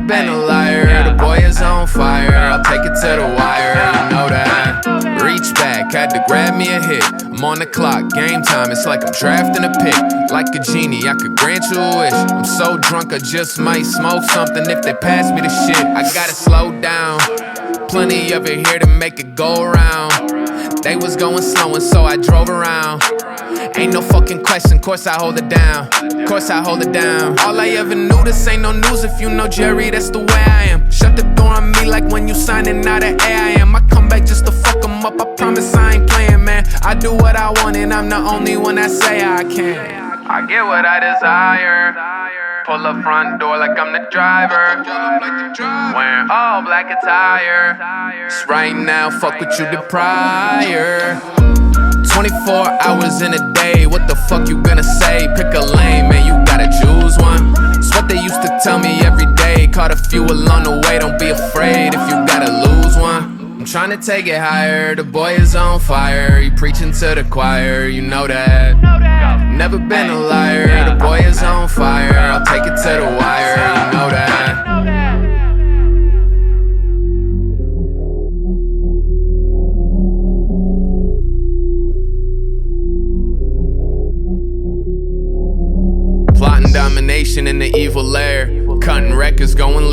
been a liar, the boy is on fire. I'll take it to the wire, you know that. Reach back, had to grab me a hit. I'm on the clock, game time, it's like I'm drafting a pick. Like a genie, I could grant you a wish. I'm so drunk, I just might smoke something if they pass me the shit. I gotta slow down, plenty of it here to make it go around. They was going slow and so I drove around. Ain't no fucking question, course I hold it down. Course I hold it down. All I ever knew, this ain't no news. If you know Jerry, that's the way I am. Shut the door on me like when you signing out of AIM. I come back just to fuck them up, I promise I ain't playing, man. I do what I want and I'm the only one that say I can. I get what I desire. Pull up front door like I'm the driver. Wearing all black attire. Just right now, fuck what you did prior. 24 hours in a day, what the fuck you gonna say? Pick a lane, man, you gotta choose one. It's what they used to tell me every day. Caught a few along the way, don't be afraid if you gotta lose one. I'm trying to take it higher, the boy is on fire. He preaching to the choir, you know that. Never been a liar, the boy is on fire. I'll take it to the wire, you know that. Plotting domination in the evil lair. Cutting records, going